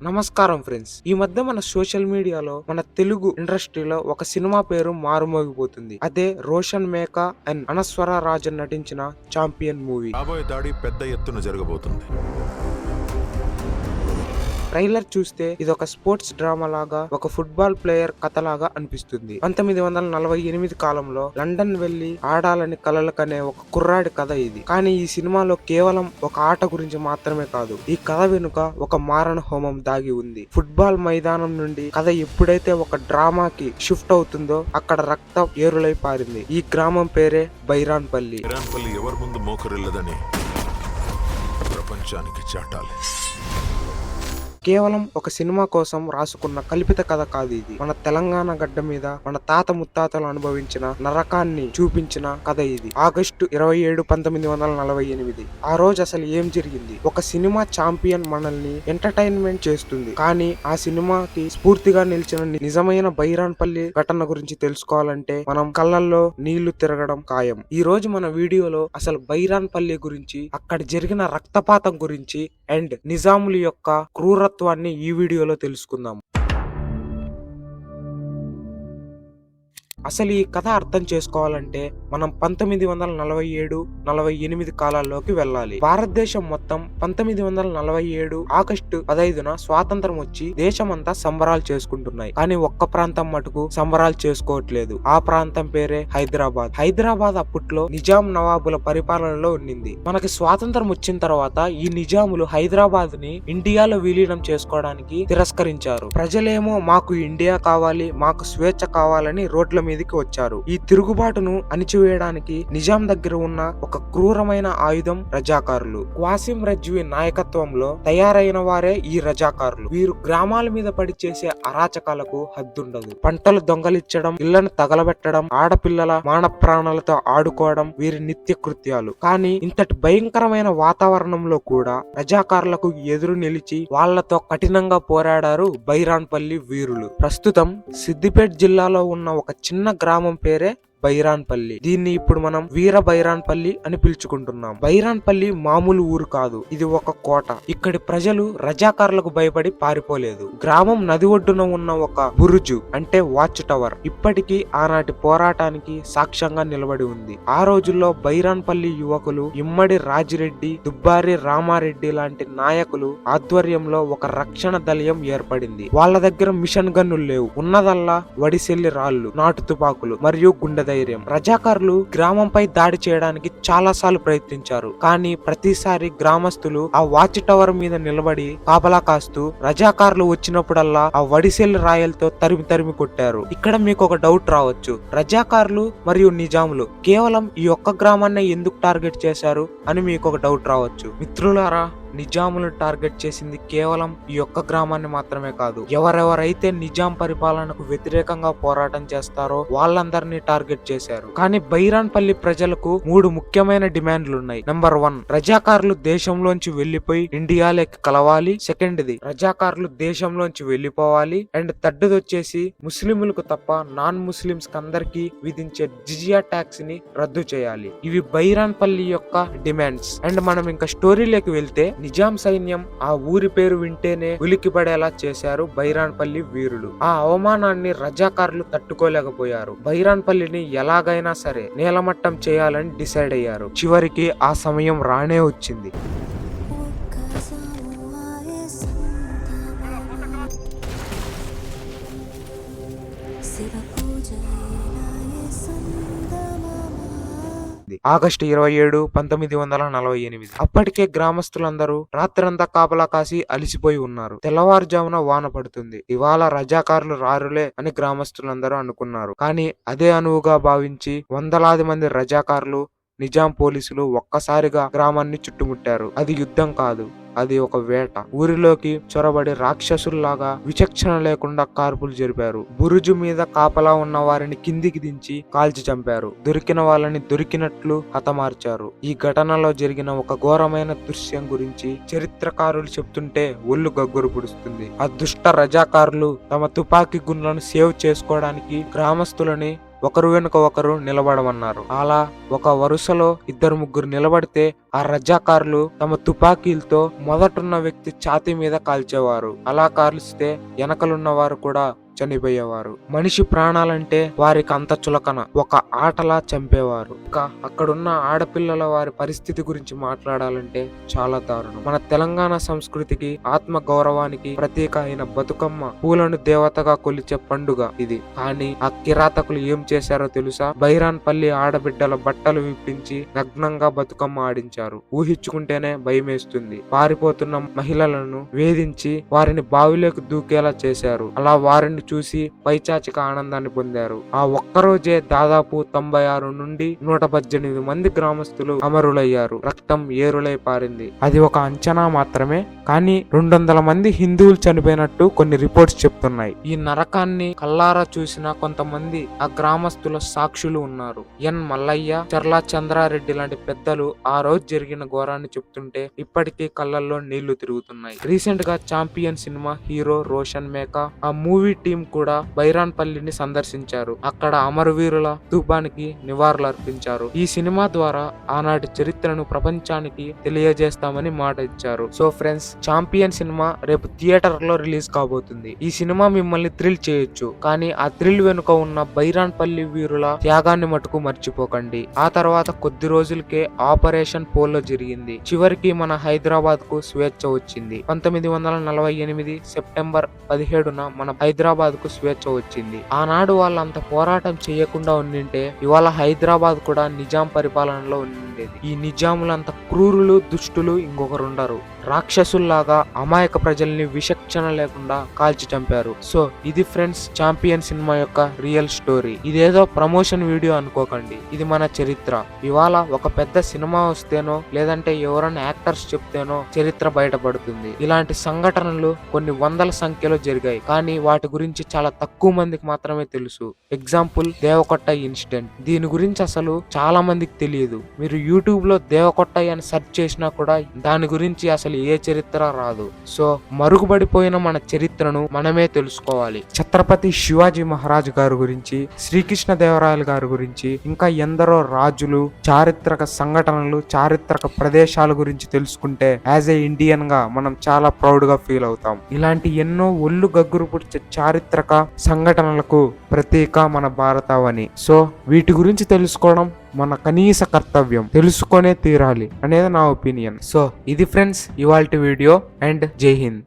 నమస్కారం ఫ్రెండ్స్. ఈ మధ్య మన సోషల్ మీడియాలో మన తెలుగు ఇండస్ట్రీలో ఒక సినిమా పేరు మారుమోగిపోతుంది. అదే రోషన్ మేకా అండ్ అనస్వర రాజన్ నటించిన చాంపియన్ మూవీ. రాబోయే దాడి పెద్ద ఎత్తున జరగబోతుంది. ట్రైలర్ చూస్తే ఇది ఒక స్పోర్ట్స్ డ్రామా లాగా, ఒక ఫుట్బాల్ ప్లేయర్ కథలాగా అనిపిస్తుంది. 1948 కాలంలో లండన్ వెళ్లి ఆడాలని కలలు కనే ఒక కుర్రాడి కథ ఇది. కానీ ఈ సినిమాలో కేవలం ఒక ఆట గురించి మాత్రమే కాదు, ఈ కథ వెనుక ఒక మారణ హోమం దాగి ఉంది. ఫుట్బాల్ మైదానం నుండి కథ ఎప్పుడైతే ఒక డ్రామాకి షిఫ్ట్ అవుతుందో అక్కడ రక్తం ఏరులై పారింది. ఈ గ్రామం పేరే బైరాన్పల్లి. బైరాన్పల్లి ఎవరి ముందు మోకరిల్లదని ప్రపంచానికి చాటాలి. కేవలం ఒక సినిమా కోసం రాసుకున్న కల్పిత కథ కాదు ఇది. మన తెలంగాణ గడ్డ మీద మన తాత ముత్తాతలు అనుభవించిన నరకాన్ని చూపించిన కథ ఇది. ఆగస్టు 27, 1948. ఆ రోజు అసలు ఏం జరిగింది? ఒక సినిమా చాంపియన్ మనల్ని ఎంటర్టైన్మెంట్ చేస్తుంది, కానీ ఆ సినిమాకి స్ఫూర్తిగా నిలిచిన నిజమైన బైరాన్పల్లి ఘటన గురించి తెలుసుకోవాలంటే మనం కళ్ళల్లో నీళ్లు తిరగడం ఖాయం. ఈ రోజు మన వీడియోలో అసలు బైరాన్పల్లి గురించి, అక్కడ జరిగిన రక్తపాతం గురించి అండ్ నిజాముల యొక్క క్రూరత్వాన్ని ఈ వీడియోలో తెలుసుకుందాం. అసలు ఈ కథ అర్థం చేసుకోవాలంటే మనం 1947-48 కాలాల్లోకి వెళ్ళాలి. భారతదేశం మొత్తం 1947 ఆగస్టు 15న స్వాతంత్రం వచ్చి దేశమంతా సంబరాలు చేసుకుంటున్నాయి. కానీ ఒక్క ప్రాంతం మటుకు సంబరాలు చేసుకోవట్లేదు. ఆ ప్రాంతం పేరే హైదరాబాద్. హైదరాబాద్ అప్పట్లో నిజాం నవాబుల పరిపాలనలో ఉండింది. మనకి స్వాతంత్రం వచ్చిన తర్వాత ఈ నిజాములు హైదరాబాద్ ని ఇండియాలో విలీనం చేసుకోవడానికి తిరస్కరించారు. ప్రజలేమో మాకు ఇండియా కావాలి, మాకు స్వేచ్ఛ కావాలని రోడ్ల మీదకి వచ్చారు. ఈ తిరుగుబాటును అణిచివేయడానికి నిజాం దగ్గర ఉన్న ఒక క్రూరమైన ఆయుధం రజాకారులు. క్వాసిం రజ్వీ నాయకత్వంలో తయారైన వారే ఈ రజాకారులు. వీరు గ్రామాల మీద పడి చేసే అరాచకాలకు హద్దుండదు. పంటలు దొంగలిచ్చడం, ఇళ్లను తగలబెట్టడం, ఆడపిల్లల మాన ప్రాణాలతో ఆడుకోవడం వీరి నిత్య కృత్యాలు. కానీ ఇంతటి భయంకరమైన వాతావరణంలో కూడా రజాకారులకు ఎదురు నిలిచి వాళ్లతో కఠినంగా పోరాడారు బైరాన్పల్లి వీరులు. ప్రస్తుతం సిద్దిపేట జిల్లాలో ఉన్న ఒక చిన్న గ్రామం పేరే బైరాన్పల్లి. దీన్ని ఇప్పుడు మనం వీర బైరాన్పల్లి అని పిలుచుకుంటున్నాం. బైరాన్పల్లి మామూలు ఊరు కాదు, ఇది ఒక కోట. ఇక్కడి ప్రజలు రజాకారులకు భయపడి పారిపోలేదు. గ్రామం నది ఒడ్డున ఉన్న ఒక బురుజు అంటే వాచ్ టవర్ ఇప్పటికీ ఆనాటి పోరాటానికి సాక్ష్యంగా నిలబడి ఉంది. ఆ రోజుల్లో బైరాన్పల్లి యువకులు ఇమ్మడి రాజిరెడ్డి, దుబ్బారి రామారెడ్డి లాంటి నాయకులు ఆధ్వర్యంలో ఒక రక్షణ దళయం ఏర్పడింది. వాళ్ళ దగ్గర మిషన్ గన్నులు లేవు, ఉన్నదల్లా వడిసెల్లి రాళ్లు, నాటు తుపాకులు మరియు గుండె ధైర్యం. రజాకారులు గ్రామంపై దాడి చేయడానికి చాలా సార్లు ప్రయత్నించారు, కానీ ప్రతిసారి గ్రామస్తులు ఆ వాచ్ టవర్ మీద నిలబడి కాపలా కాస్తూ రజాకారులు వచ్చినప్పుడల్లా ఆ వడిసెల్లి రాయలతో తరిమి కొట్టారు. ఇక్కడ మీకు ఒక డౌట్ రావచ్చు, రజాకారులు మరియు నిజాములు కేవలం ఈ ఒక్క గ్రామాన్ని ఎందుకు టార్గెట్ చేశారు అని మీకు ఒక డౌట్ రావచ్చు. మిత్రులారా, నిజాములు టార్గెట్ చేసింది కేవలం ఈ ఒక్క గ్రామాన్ని మాత్రమే కాదు. ఎవరెవరైతే నిజాం పరిపాలనకు వ్యతిరేకంగా పోరాటం చేస్తారో వాళ్ళందరినీ టార్గెట్ చేశారు. కానీ బైరాన్పల్లి ప్రజలకు 3 ముఖ్యమైన డిమాండ్లు ఉన్నాయి. నెంబర్ 1, రజాకారులు దేశంలోంచి వెళ్లిపోయి ఇండియాలోకి కలవాలి. సెకండ్ది, రజాకారులు దేశంలోంచి వెళ్లిపోవాలి. అండ్ థర్డ్ది వచ్చేసి ముస్లింలకు తప్ప నాన్ ముస్లింస్ అందరికీ విధించే జిజియా ట్యాక్స్ ని రద్దు చేయాలి. ఇవి బైరాన్పల్లి యొక్క డిమాండ్స్. అండ్ మనం ఇంకా స్టోరీలోకి వెళ్తే నిజాం సైన్యం ఆ ఊరి పేరు వింటేనే ఉలిక్కిపడేలా చేశారు బైరాన్పల్లి వీరులు. ఆ అవమానాన్ని రజాకారులు తట్టుకోలేకపోయారు. బైరాన్పల్లిని ఎలాగైనా సరే నేలమట్టం చేయాలని డిసైడ్ అయ్యారు. చివరికి ఆ సమయం రానే వచ్చింది. ఆగస్టు 27, 1948. అప్పటికే గ్రామస్తులందరూ రాత్రంతా కాపలా కాసి అలిసిపోయి ఉన్నారు. తెల్లవారుజామున వాన పడుతుంది. ఇవాళ రజాకారులు రారులే అని గ్రామస్తులందరూ అనుకున్నారు. కానీ అదే అనువుగా భావించి వందలాది మంది రజాకారులు, నిజాం పోలీసులు ఒక్కసారిగా గ్రామాన్ని చుట్టుముట్టారు. అది యుద్ధం కాదు, అది ఒక వేట. ఊరిలోకి చొరబడి రాక్షసుల్లాగా విచక్షణ లేకుండా కాల్పులు జరిపారు. బురుజు మీద కాపలా ఉన్న వారిని కిందికి దించి కాల్చి చంపారు. దొరికిన వాళ్ళని దొరికినట్లు హతమార్చారు. ఈ ఘటనలో జరిగిన ఒక ఘోరమైన దృశ్యం గురించి చరిత్రకారులు చెప్తుంటే ఒళ్ళు గగ్గురు పుడుస్తుంది. ఆ దుష్ట రజాకారులు తమ తుపాకీ గుండ్లను సేవ్ చేసుకోవడానికి గ్రామస్తులని ఒకరు వెనుక ఒకరు నిలబడమన్నారు. అలా ఒక వరుసలో 2-3 నిలబడితే ఆ రజాకారులు తమ తుపాకీలతో మొదటున్న వ్యక్తి ఛాతీ మీద కాల్చేవారు. అలా కాల్చితే వెనకలున్న వారు కూడా చనిపోయేవారు. మనిషి ప్రాణాలంటే వారికి అంత చులకన, ఒక ఆటలా చంపేవారు. ఇంకా అక్కడున్న ఆడపిల్లల వారి పరిస్థితి గురించి మాట్లాడాలంటే చాలా దారుణం. మన తెలంగాణ సంస్కృతికి, ఆత్మ గౌరవానికి ప్రతీక అయిన బతుకమ్మ పూలను దేవతగా కొలిచే పండుగ ఇది. కానీ ఆ కిరాతకులు ఏం చేశారో తెలుసా? బైరాన్పల్లి ఆడబిడ్డల బట్టలు విప్పించి నగ్నంగా బతుకమ్మ ఆడించారు. ఊహించుకుంటేనే భయమేస్తుంది. పారిపోతున్న మహిళలను వేధించి వారిని బావిలోకి దూకేలా చేశారు. అలా వారిని చూసి పైచాచిక ఆనందాన్ని పొందారు. ఆ ఒక్కరోజే దాదాపు 96 నుండి 118 మంది గ్రామస్తులు అమరులయ్యారు. రక్తం ఏరులై పారింది. అది ఒక అంచనా మాత్రమే, కానీ 200 మంది హిందువులు చనిపోయినట్టు కొన్ని రిపోర్ట్స్ చెప్తున్నాయి. ఈ నరకాన్ని కల్లారా చూసిన కొంతమంది ఆ గ్రామస్తుల సాక్షులు ఉన్నారు. ఎన్ మల్లయ్య, చర్లా చంద్రారెడ్డి లాంటి పెద్దలు ఆ రోజు జరిగిన ఘోరాన్ని చెప్తుంటే ఇప్పటికీ కళ్ళల్లో నీళ్లు తిరుగుతున్నాయి. రీసెంట్ గా champion cinema hero Roshan Meka, ఆ మూవీ టీం కూడా బైరాన్పల్లిని సందర్శించారు. అక్కడ అమరవీరుల ధూపానికి నివాళులు అర్పించారు. ఈ సినిమా ద్వారా ఆనాటి చరిత్రను ప్రపంచానికి తెలియజేస్తామని మాట ఇచ్చారు. సో ఫ్రెండ్స్, ఛాంపియన్ సినిమా రేపు థియేటర్ లో రిలీజ్ కాబోతుంది. ఈ సినిమా మిమ్మల్ని థ్రిల్ చేయొచ్చు, కానీ ఆ థ్రిల్ వెనుక ఉన్న బైరాన్పల్లి వీరుల త్యాగాన్ని మటుకు మర్చిపోకండి. ఆ తర్వాత కొద్ది రోజులకే ఆపరేషన్ పోలో జరిగింది. చివరికి మన హైదరాబాద్ కు స్వేచ్ఛ వచ్చింది. 1948 సెప్టెంబర్ 17న మన హైదరాబాద్ కు స్వేచ్ఛ వచ్చింది. ఆనాడు వాళ్ళంత పోరాటం చేయకుండా ఉండింటే ఇవాళ హైదరాబాద్ కూడా నిజాం పరిపాలనలో ఉండేది. ఈ నిజాములంత క్రూరులు, దుష్టులు ఇంకొకరుండరు. రాక్షసుల్లాగా అమాయక ప్రజల్ని విచక్షణ లేకుండా కాల్చి చంపారు. సో ఇది ఫ్రెండ్స్ ఛాంపియన్ సినిమా యొక్క రియల్ స్టోరీ. ఇదేదో ప్రమోషన్ వీడియో అనుకోకండి, ఇది మన చరిత్ర. ఇవాళ ఒక పెద్ద సినిమా వస్తేనో లేదంటే ఎవరైనా యాక్టర్స్ చెప్తేనో చరిత్ర బయటపడుతుంది. ఇలాంటి సంఘటనలు కొన్ని వందల సంఖ్యలో జరిగాయి, కానీ వాటి గురించి చాలా తక్కువ మందికి మాత్రమే తెలుసు. Example Devakottayya incident. దీని గురించి అసలు చాలా మందికి తెలియదు. మీరు యూట్యూబ్ లో దేవకొట్టయ్య అని సెర్చ్ చేసినా కూడా దాని గురించి అసలు ఏ చరిత్ర రాదు. సో మరుగుపడిపోయిన మన చరిత్రను మనమే తెలుసుకోవాలి. ఛత్రపతి శివాజీ మహారాజు గారి గురించి, శ్రీకృష్ణ దేవరాయలు గారి గురించి, ఇంకా ఎందరో రాజులు, చారిత్రక సంఘటనలు, చారిత్రక ప్రదేశాల గురించి తెలుసుకుంటే యాజ్ ఏ ఇండియన్ గా మనం చాలా ప్రౌడ్ గా ఫీల్ అవుతాం. ఇలాంటి ఎన్నో ఒళ్ళు గగ్గురు పుడిచే చారిత్రక సంఘటనలకు ప్రతీక మన భారతావని. సో వీటి గురించి తెలుసుకోవడం మన కనీస కర్తవ్యం, తెలుసుకొనే తీరాలి అనేది నా ఒపీనియన్. సో ఇది ఫ్రెండ్స్ ఇవాల్టి వీడియో, అండ్ జై హింద్.